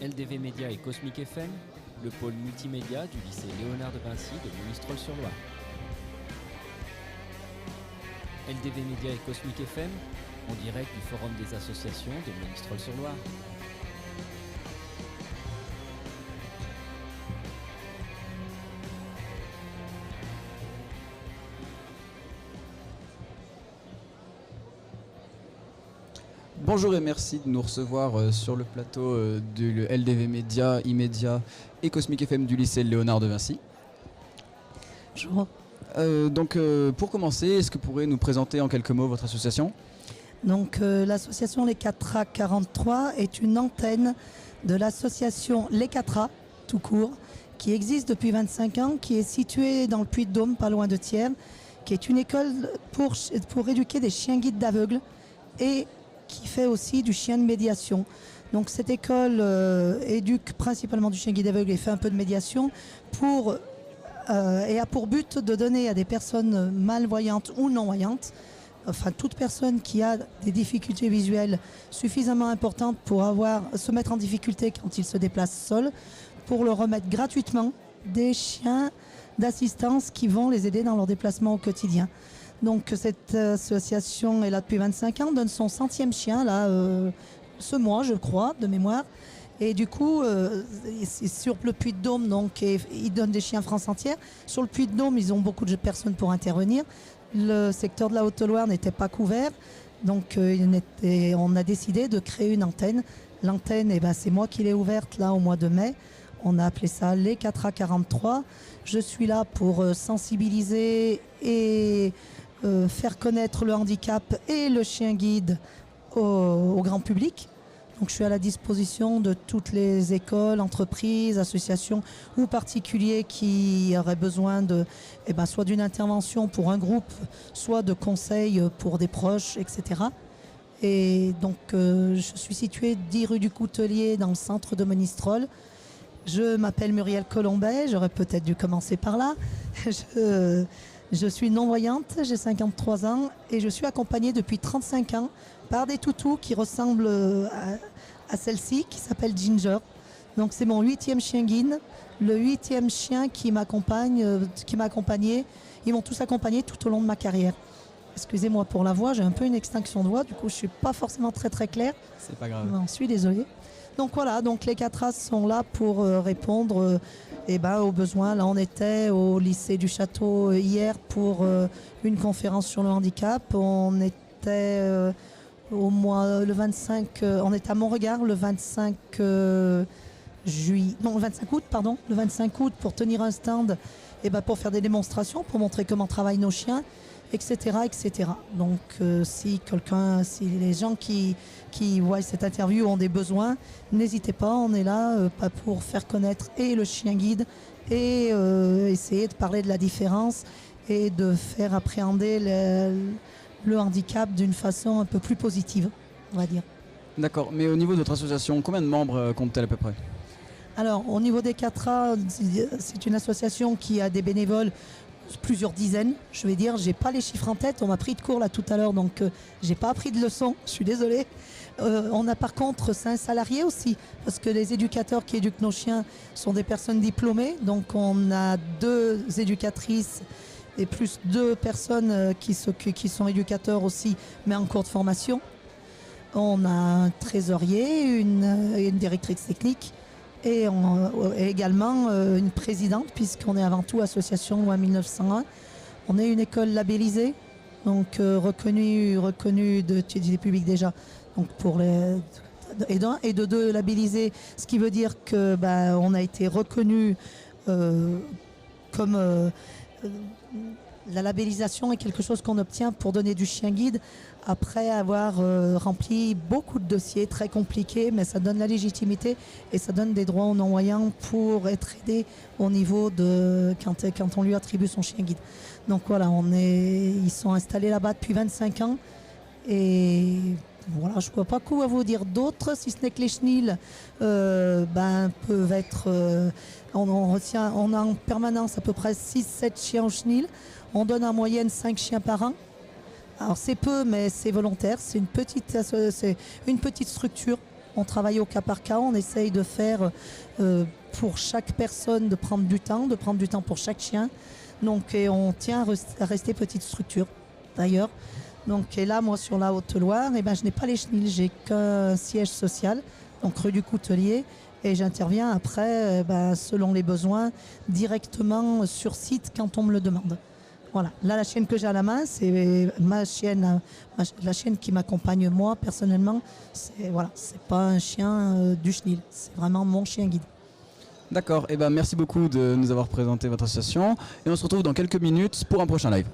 LDV Média et Cosmic FM, le pôle multimédia du lycée Léonard de Vinci de Monistrol-sur-Loire. LDV Média et Cosmic FM, en direct du Forum des associations de Monistrol-sur-Loire. Bonjour et merci de nous recevoir sur le plateau du LDV Média, Immédia et Cosmic FM du lycée Léonard de Vinci. Bonjour. Pour commencer, est-ce que vous pourriez nous présenter en quelques mots votre association ? Donc l'association Les 4A 43 est une antenne de l'association Les 4A, tout court, qui existe depuis 25 ans, qui est située dans le Puy-de-Dôme, pas loin de Thiers, qui est une école pour éduquer des chiens guides d'aveugles et qui fait aussi du chien de médiation. Donc cette école éduque principalement du chien guide aveugle et fait un peu de médiation et a pour but de donner à des personnes malvoyantes ou non-voyantes, enfin toute personne qui a des difficultés visuelles suffisamment importantes pour se mettre en difficulté quand il se déplace seul, pour leur remettre gratuitement des chiens d'assistance qui vont les aider dans leur déplacement au quotidien. Donc cette association est là depuis 25 ans, donne son 100e chien là, ce mois je crois, de mémoire. Et du coup, c'est sur le Puy-de-Dôme, donc ils donnent des chiens France entière. Sur le Puy-de-Dôme, ils ont beaucoup de personnes pour intervenir. Le secteur de la Haute-Loire n'était pas couvert, donc on a décidé de créer une antenne. L'antenne, c'est moi qui l'ai ouverte là au mois de mai. On a appelé ça les 4A 43. Je suis là pour sensibiliser et faire connaître le handicap et le chien guide au grand public. Donc je suis à la disposition de toutes les écoles, entreprises, associations ou particuliers qui auraient besoin soit d'une intervention pour un groupe, soit de conseils pour des proches, etc. Et donc je suis située 10 rue du Coutelier dans le centre de Monistrol. Je m'appelle Muriel Colombet, j'aurais peut-être dû commencer par là. Je suis non-voyante, j'ai 53 ans et je suis accompagnée depuis 35 ans par des toutous qui ressemblent à celle-ci, qui s'appelle Ginger. Donc c'est mon 8e chien guide, le 8e chien qui m'a accompagné. Ils m'ont tous accompagné tout au long de ma carrière. Excusez-moi pour la voix, j'ai un peu une extinction de voix, du coup je ne suis pas forcément très très claire. C'est pas grave. J'en suis désolée. Donc voilà, donc les 4A sont là pour répondre aux besoins. Là on était au lycée du Château hier pour une conférence sur le handicap. On était le 25, on est à Montregard le 25 le 25 août pour tenir un stand pour faire des démonstrations, pour montrer comment travaillent nos chiens, etc. etc. Donc si les gens qui voient cette interview ont des besoins, n'hésitez pas, on est là pour faire connaître et le chien guide et essayer de parler de la différence et de faire appréhender le handicap d'une façon un peu plus positive, on va dire. D'accord, mais au niveau de votre association, combien de membres compte-t-elle à peu près ? Alors, au niveau des 4A, c'est une association qui a des bénévoles, plusieurs dizaines, je vais dire. J'ai pas les chiffres en tête, on m'a pris de cours là tout à l'heure, donc j'ai pas appris de leçons, je suis désolée. On a par contre 5 salariés aussi, parce que les éducateurs qui éduquent nos chiens sont des personnes diplômées, donc on a 2 éducatrices et plus 2 personnes qui sont éducateurs aussi, mais en cours de formation. On a un trésorier, une directrice technique et également une présidente, puisqu'on est avant tout association loi 1901. On est une école labellisée, donc reconnue d'utilité publique déjà, donc pour et de 2 labellisée, ce qui veut dire que on a été reconnu comme la labellisation est quelque chose qu'on obtient pour donner du chien guide après avoir rempli beaucoup de dossiers très compliqués, mais ça donne la légitimité et ça donne des droits aux non-voyants pour être aidé au niveau de quand on lui attribue son chien guide. Donc voilà, ils sont installés là-bas depuis 25 ans et voilà, je ne vois pas quoi vous dire d'autre, si ce n'est que les chenils peuvent être... on a en permanence à peu près 6-7 chiens au chenil. On donne en moyenne 5 chiens par an. Alors c'est peu, mais c'est volontaire. C'est une petite structure. On travaille au cas par cas, on essaye de faire pour chaque personne de prendre du temps pour chaque chien. Donc, et on tient à rester petite structure d'ailleurs. Donc, et là, moi, sur la Haute-Loire, je n'ai pas les chenils, j'ai qu'un siège social, donc rue du Coutelier, et j'interviens après, selon les besoins, directement sur site quand on me le demande. Voilà. Là, la chienne que j'ai à la main, c'est ma chienne, la chienne qui m'accompagne moi personnellement. C'est pas un chien du chenil, c'est vraiment mon chien guide. D'accord, merci beaucoup de nous avoir présenté votre association et on se retrouve dans quelques minutes pour un prochain live.